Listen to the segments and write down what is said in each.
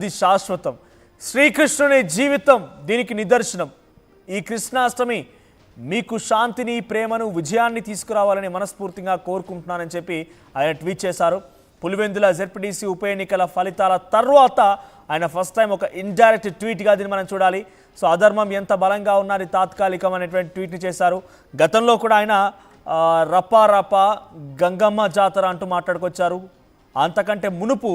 ఇది శాశ్వతం. శ్రీకృష్ణుని జీవితం దీనికి నిదర్శనం. ఈ కృష్ణాష్టమి మీకు శాంతిని, ప్రేమను, విజయాన్ని తీసుకురావాలని మనస్ఫూర్తిగా కోరుకుంటున్నానని చెప్పి ఆయన ట్వీట్ చేశారు. పులివెందుల జెడ్పీటీసీ ఉప ఎన్నికల ఫలితాల తర్వాత ఆయన ఫస్ట్ టైం ఒక ఇండైరెక్ట్ ట్వీట్గా దీన్ని మనం చూడాలి. సో అధర్మం ఎంత బలంగా ఉన్నది తాత్కాలికం అనేటువంటి ట్వీట్ని చేశారు. గతంలో కూడా ఆయన రపా రపా గంగమ్మ జాతర అంటూ మాట్లాడుకొచ్చారు. అంతకంటే మునుపు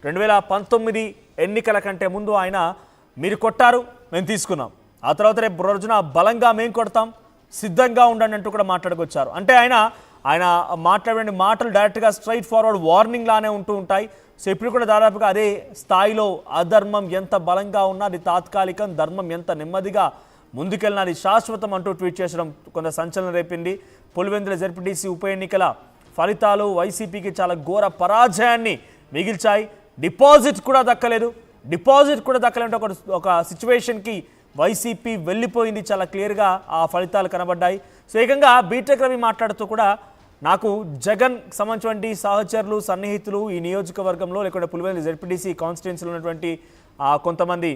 2019 ఎన్నికల కంటే ముందు ఆయన మీరు కొట్టారు, మేము తీసుకున్నాం, ఆ తర్వాత రేపు రోజున బలంగా మేము కొడతాం, సిద్ధంగా ఉండండి అంటూ కూడా మాట్లాడుకొచ్చారు. అంటే ఆయన మాట్లాడే మాటలు డైరెక్ట్గా స్ట్రైట్ ఫార్వర్డ్ వార్నింగ్ లానే ఉంటూ ఉంటాయి. సో ఇప్పుడు కూడా దాదాపుగా అదే స్థాయిలో అధర్మం ఎంత బలంగా ఉన్నా అది తాత్కాలికం, ధర్మం ఎంత నెమ్మదిగా ముందుకెళ్ళినా అది శాశ్వతం అంటూ ట్వీట్ చేయడం కొంత సంచలనం రేపింది. పులివెందుల జెడ్పీటీసీ ఉప ఎన్నికల ఫలితాలు వైసీపీకి చాలా ఘోర పరాజయాన్ని మిగిల్చాయి. డిపాజిట్ కూడా దక్కలేదు ఒక సిచ్యువేషన్కి వైసీపీ వెళ్ళిపోయింది. చాలా క్లియర్గా ఆ ఫలితాలు కనబడ్డాయి. సో ఏకంగా బీటెక్ రవి మాట్లాడుతూ కూడా నాకు జగన్ సంబంధించినటువంటి సహచరులు, సన్నిహితులు ఈ నియోజకవర్గంలో లేకుంటే పులివెందుల జెడ్పీటీసీ కాన్స్టిట్యున్సీలో ఉన్నటువంటి కొంతమంది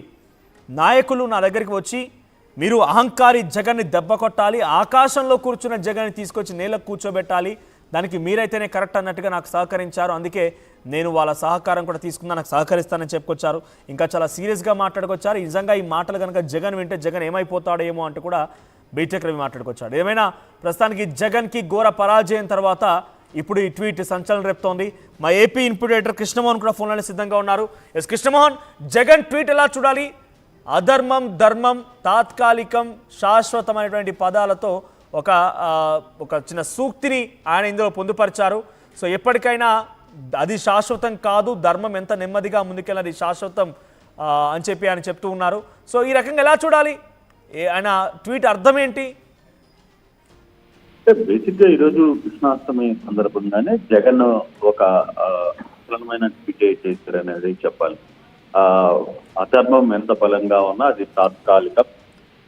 నాయకులు నా దగ్గరికి వచ్చి మీరు అహంకారి జగన్ని దెబ్బ కొట్టాలి, ఆకాశంలో కూర్చున్న జగన్ని తీసుకొచ్చి నేలకు కూర్చోబెట్టాలి, దానికి మీరైతేనే కరెక్ట్ అన్నట్టుగా నాకు సహకరించారు, అందుకే నేను వాళ్ళ సహకారం కూడా తీసుకున్నా, నాకు సహకరిస్తానని చెప్పుకొచ్చారు. ఇంకా చాలా సీరియస్గా మాట్లాడుకొచ్చారు. నిజంగా ఈ మాటలు కనుక జగన్ వింటే జగన్ ఏమైపోతాడో ఏమో అంటూ కూడా బీటెక్ రవి మాట్లాడుకొచ్చాడు. ఏమైనా ప్రస్తుతానికి జగన్కి ఘోర పరాజయం తర్వాత ఇప్పుడు ఈ ట్వీట్ సంచలనం రేపుతోంది. మా ఏపీ ఇన్పుట్ ఎడిటర్ కృష్ణమోహన్ కూడా ఫోన్లోనే సిద్ధంగా ఉన్నారు. ఎస్ కృష్ణమోహన్, జగన్ ట్వీట్ ఎలా చూడాలి? అధర్మం, ధర్మం, తాత్కాలికం, శాశ్వతమైనటువంటి పదాలతో ఒక చిన్న సూక్తిని ఆయన ఇందులో పొందుపరిచారు. సో ఎప్పటికైనా అది శాశ్వతం కాదు, ధర్మం ఎంత నెమ్మదిగా ముందుకెళ్ళది శాశ్వతం అని చెప్పి ఆయన చెప్తూ ఉన్నారు. సో ఈ రకంగా ఎలా చూడాలి? ఆయన ట్వీట్ అర్థం ఏంటి? బేసిక్గా ఈరోజు కృష్ణాష్టమి సందర్భంగానే జగన్ ఒక అసలమైన ట్వీట్ చేశారనేది చెప్పాలి. అధర్మం ఎంత బలంగా ఉన్నా అది తాత్కాలికం,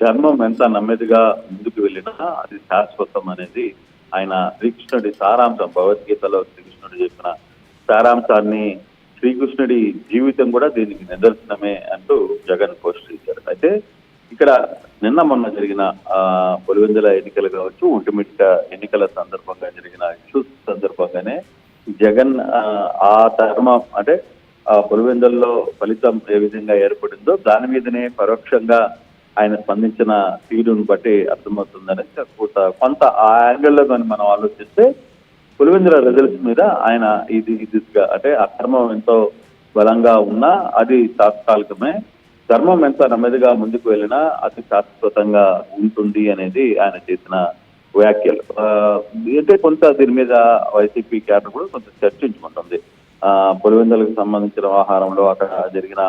ధర్మం ఎంత నెమ్మదిగా ముందుకు వెళ్ళినా అది శాశ్వతం అనేది ఆయన శ్రీకృష్ణుడి సారాంశం, భగవద్గీతలో శ్రీకృష్ణుడు చెప్పిన సారాంశాన్ని, శ్రీకృష్ణుడి జీవితం కూడా దీనికి నిదర్శనమే అంటూ జగన్ పోస్ట్ చేశారు. అయితే ఇక్కడ నిన్న మొన్న జరిగిన పులివెందుల ఎన్నికలు కావచ్చు, ఒంటిమిట్ట ఎన్నికల సందర్భంగా జరిగిన ఇష్యూస్ సందర్భంగానే జగన్ ఆ ధర్మం అంటే పులివెందుల్లో ఫలితం ఏ విధంగా ఏర్పడిందో దాని మీదనే పరోక్షంగా ఆయన స్పందించిన తీరును బట్టి అర్థమవుతుందని కొంత ఆ యాంగిల్లో కానీ మనం ఆలోచిస్తే పులివెందుల రిజల్ట్స్ మీద ఆయన ఇదిగా అంటే అధర్మం ఎంతో బలంగా ఉన్నా అది తాత్కాలికమే, ధర్మం ఎంత నెమ్మదిగా ముందుకు వెళ్ళినా అది శాశ్వతంగా ఉంటుంది అనేది ఆయన చేసిన వ్యాఖ్యలు. అంటే కొంత దీని మీద వైసీపీ క్యాడర్ కూడా కొంత చర్చించుకుంటుంది. పులివెందులకు సంబంధించిన వ్యవహారంలో అక్కడ జరిగిన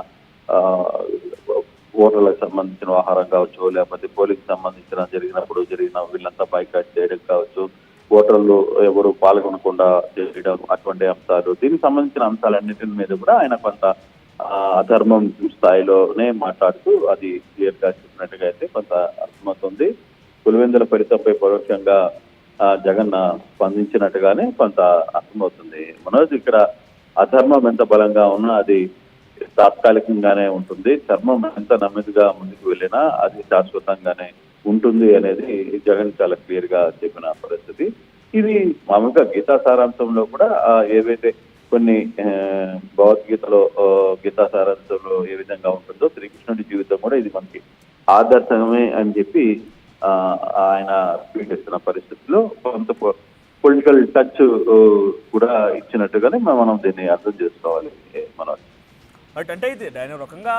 ఓటర్లకు సంబంధించిన వ్యవహారం కావచ్చు, లేకపోతే పోలింగ్ సంబంధించిన జరిగిన వీళ్ళంతా బైకాట్ చేయడం కావచ్చు, ఓటర్లు ఎవరు పాల్గొనకుండా చేయడం, అటువంటి అంశాలు, దీనికి సంబంధించిన అంశాలన్నింటి మీద కూడా ఆయన కొంత అధర్మం స్థాయిలోనే మాట్లాడుతూ అది క్లియర్ గా చెప్పినట్టుగా అయితే కొంత అర్థమవుతుంది. పులివెందుల ఫలితంపై పరోక్షంగా జగన్ స్పందించినట్టుగానే కొంత అర్థమవుతుంది. మనోజ్, ఇక్కడ అధర్మం ఎంత బలంగా ఉన్నా అది తాత్కాలికంగానే ఉంటుంది, ధర్మం ఎంత నెమ్మదిగా ముందుకు వెళ్ళినా అది శాశ్వతంగానే ఉంటుంది అనేది జగన్ చాలా క్లియర్ గా చెప్పిన పరిస్థితి. ఇది మామూలుగా గీతా సారాంశంలో కూడా ఏవైతే కొన్ని భగవద్గీతలో గీతా సారాంశంలో ఏ విధంగా ఉంటుందో శ్రీకృష్ణుడి జీవితం కూడా ఇది మనకి ఆదర్శమే అని చెప్పి ఆయన ట్వీట్ చేస్తున్న పరిస్థితిలో కొంత పొలిటికల్ టచ్ కూడా ఇచ్చినట్టుగానే మనం దీన్ని అర్థం చేసుకోవాలి. మనం అంటే ఇది ఆయన రకంగా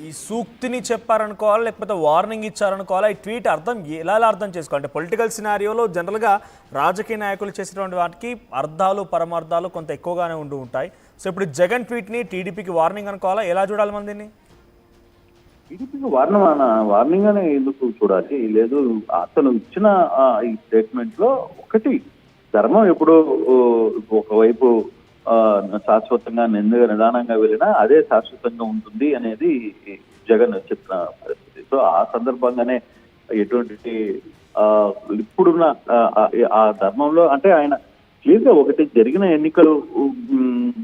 ఈ సూక్తిని చెప్పారనుకోవాలి, లేకపోతే వార్నింగ్ ఇచ్చారనుకోవాలా? ఈ ట్వీట్ అర్థం ఎలా అర్థం చేసుకోవాలి? అంటే పొలిటికల్ సినారియోలో జనరల్గా రాజకీయ నాయకులు చేసేటువంటి వాటికి అర్థాలు, పరమార్థాలు కొంత ఎక్కువగానే ఉంటూ ఉంటాయి. సో ఇప్పుడు జగన్ ట్వీట్ని టీడీపీకి వార్నింగ్ అనుకోవాలా? ఎలా చూడాలి మనం దీన్ని? టీడీపీకి వార్నింగ్ అనే ఎందుకు చూడాలి? లేదు, అతను ఇచ్చిన ఈ స్టేట్మెంట్ లో ఒకటి, ధర్మం ఎప్పుడు ఒకవైపు శాశ్వతంగా నిదానంగా వెళ్ళినా అదే శాశ్వతంగా ఉంటుంది అనేది జగన్ చెప్పిన పరిస్థితి. సో ఆ సందర్భంగానే ఎటువంటి ఇప్పుడున్న ఆ ధర్మంలో అంటే ఆయన క్లియర్గా ఒకటి జరిగిన ఎన్నికలు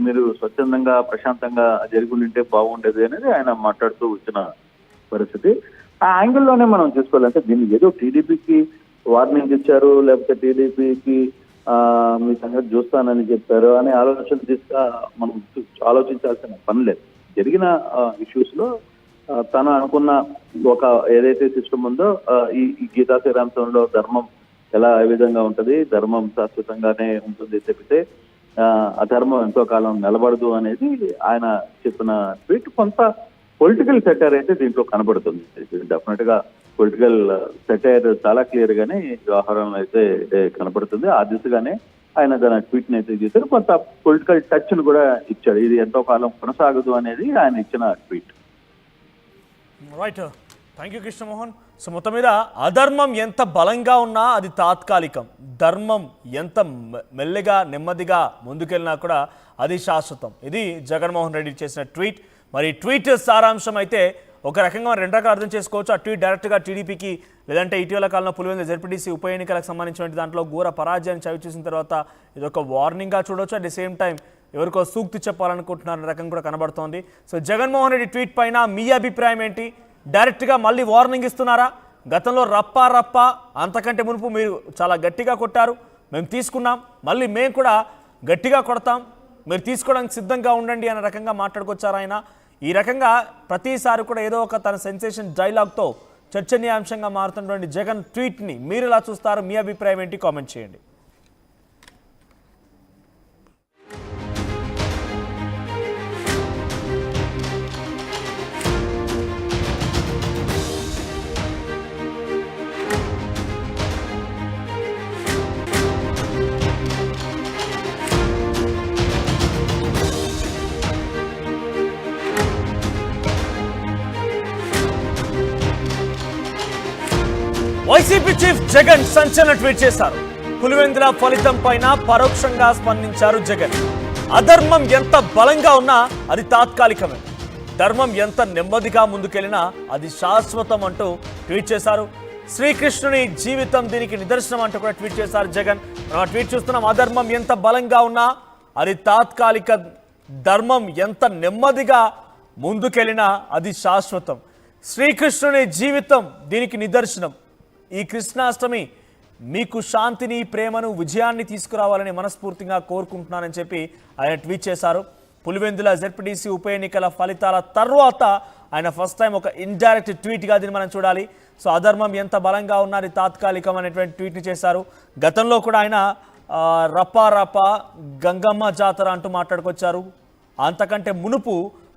మీరు స్వచ్ఛందంగా ప్రశాంతంగా జరిగి ఉంటే బాగుండేది అనేది ఆయన మాట్లాడుతూ వచ్చిన పరిస్థితి. ఆ యాంగిల్లోనే మనం చూసుకోవాలంటే దీన్ని ఏదో టీడీపీకి వార్నింగ్ ఇచ్చారు, లేకపోతే టీడీపీకి మీ సంగతి చూస్తానని చెప్పారు అనే ఆలోచన తీసుగా మనం ఆలోచించాల్సిన పని లేదు. జరిగిన ఇష్యూస్ లో తను అనుకున్న ఒక ఏదైతే సిస్టమ్ ఉందో ఈ గీతా శ్రీరామచంద్రలో ధర్మం ఏ విధంగా ఉంటది, ధర్మం శాశ్వతంగానే ఉంటుంది తప్పితే అధర్మం ఎంతో కాలం నిలబడదు అనేది ఆయన చెప్పిన ట్వీట్. కొంత పొలిటికల్ సెటైర్ అయితే దీంట్లో కనబడుతుంది. డెఫినెట్ గా పొలిటికల్ సెటైర్ చాలా క్లియర్ గానే వ్యవహారంలో అయితే కనబడుతుంది. ఆ దిశగానే ఆయన తన ట్వీట్ ని అయితే చేశారు. కొంత పొలిటికల్ టచ్ ను కూడా ఇచ్చాడు. ఇది ఎంతో కాలం కొనసాగదు అనేది ఆయన ఇచ్చిన tweet. Right, thank you Krishnamohan. So మొత్తం మీద అధర్మం ఎంత బలంగా ఉన్నా అది తాత్కాలికం, ధర్మం ఎంత మెల్లగా నెమ్మదిగా ముందుకెళ్ళినా కూడా అది శాశ్వతం. ఇది జగన్మోహన్ రెడ్డి చేసిన ట్వీట్. మరి ట్వీట్ సారాంశం అయితే ఒక రకంగా రెండు రకాలు అర్థం చేసుకోవచ్చు. ఆ ట్వీట్ డైరెక్ట్గా టీడీపీకి లేదంటే ఇటీవల కాలంలో పులివెందుల జెడ్పీటీసీ ఉప ఎన్నికలకు సంబంధించిన దాంట్లో ఘోర పరాజయాన్ని చవి చూసిన తర్వాత ఇది ఒక వార్నింగ్గా చూడవచ్చు. అట్ ది సేమ్ టైం ఎవరికో సూక్తి చెప్పాలనుకుంటున్నారనే రకం కూడా కనబడుతోంది. సో జగన్మోహన్ రెడ్డి ట్వీట్ పైన మీ అభిప్రాయం ఏంటి? డైరెక్ట్గా మళ్ళీ వార్నింగ్ ఇస్తున్నారా? గతంలో రప్పా రప్పా అంతకంటే మునుపు మీరు చాలా గట్టిగా కొట్టారు, మేము తీసుకున్నాం, మళ్ళీ మేము కూడా గట్టిగా కొడతాం, మీరు తీసుకోవడానికి సిద్ధంగా ఉండండి అనే రకంగా మాట్లాడుకొచ్చారు ఆయన. ఈ రకంగా ప్రతిసారి కూడా ఏదో ఒక తన సెన్సేషన్ డైలాగ్తో చర్చనీయాంశంగా మారుతున్నటువంటి జగన్ ట్వీట్ని మీరు ఎలా చూస్తారు? మీ అభిప్రాయం ఏంటి? కామెంట్ చేయండి. వైసీపీ చీఫ్ జగన్ సంచలన ట్వీట్ చేశారు. పులివెందుల ఫలితం పైన పరోక్షంగా స్పందించారు జగన్. అధర్మం ఎంత బలంగా ఉన్నా అది తాత్కాలికమే, ధర్మం ఎంత నెమ్మదిగా ముందుకెళ్ళినా అది శాశ్వతం అంటూ ట్వీట్ చేశారు. శ్రీకృష్ణుని జీవితం దీనికి నిదర్శనం అంటూ కూడా ట్వీట్ చేశారు జగన్. మనం ట్వీట్ చూస్తున్నాం. అధర్మం ఎంత బలంగా ఉన్నా అది తాత్కాలిక, ధర్మం ఎంత నెమ్మదిగా ముందుకెళ్ళినా అది శాశ్వతం. శ్రీకృష్ణుని జీవితం దీనికి నిదర్శనం. ఈ కృష్ణాష్టమి మీకు శాంతిని, ప్రేమను, విజయాన్ని తీసుకురావాలని మనస్ఫూర్తిగా కోరుకుంటున్నానని చెప్పి ఆయన ట్వీట్ చేశారు. పులివెందుల జెడ్పీటీసీ ఉప ఎన్నికల ఫలితాల తర్వాత ఆయన ఫస్ట్ టైం ఒక ఇండైరెక్ట్ ట్వీట్గా దీన్ని మనం చూడాలి. సో అధర్మం ఎంత బలంగా ఉన్నది తాత్కాలికం అనేటువంటి ట్వీట్ని చేశారు. గతంలో కూడా ఆయన రపా రపా గంగమ్మ జాతర అంటూ మాట్లాడుకొచ్చారు. అంతకంటే మునుపు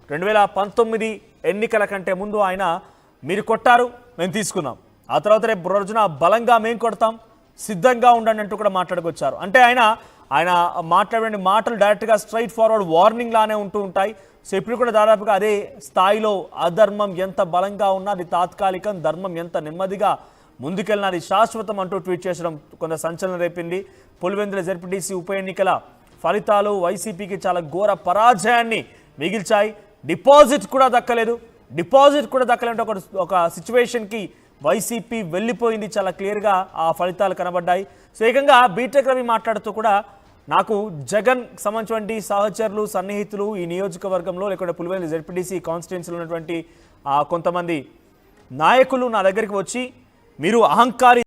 2019 ఎన్నికల కంటే ముందు ఆయన మీరు కొట్టారు, మేము తీసుకున్నాం, ఆ తర్వాత రేపు రోజున బలంగా మేము కొడతాం, సిద్ధంగా ఉండండి అంటూ కూడా మాట్లాడుకొచ్చారు. అంటే ఆయన మాట్లాడే మాటలు డైరెక్ట్గా స్ట్రైట్ ఫార్వర్డ్ వార్నింగ్ లానే ఉంటూ ఉంటాయి. సో ఇప్పుడు కూడా దాదాపుగా అదే స్థాయిలో అధర్మం ఎంత బలంగా ఉన్నా అది తాత్కాలికం, ధర్మం ఎంత నెమ్మదిగా ముందుకెళ్ళినా అది శాశ్వతం అంటూ ట్వీట్ చేయడం కొంత సంచలనం రేపింది. పులివెందుల జెడ్పీటీసీ ఉప ఎన్నికల ఫలితాలు వైసీపీకి చాలా ఘోర పరాజయాన్ని మిగిల్చాయి. డిపాజిట్ కూడా దక్కలేదు ఒక సిచ్యువేషన్కి వైసీపీ వెళ్ళిపోయింది. చాలా క్లియర్గా ఆ ఫలితాలు కనబడ్డాయి. సో ఏకంగా బీటెక్ రవి మాట్లాడుతూ కూడా నాకు జగన్ సంబంధించినటువంటి సహచరులు, సన్నిహితులు ఈ నియోజకవర్గంలో లేకుంటే పులివెందుల జెడ్పీటీసీ కాన్స్టిట్యున్సీలో ఉన్నటువంటి కొంతమంది నాయకులు నా దగ్గరికి వచ్చి మీరు అహంకారి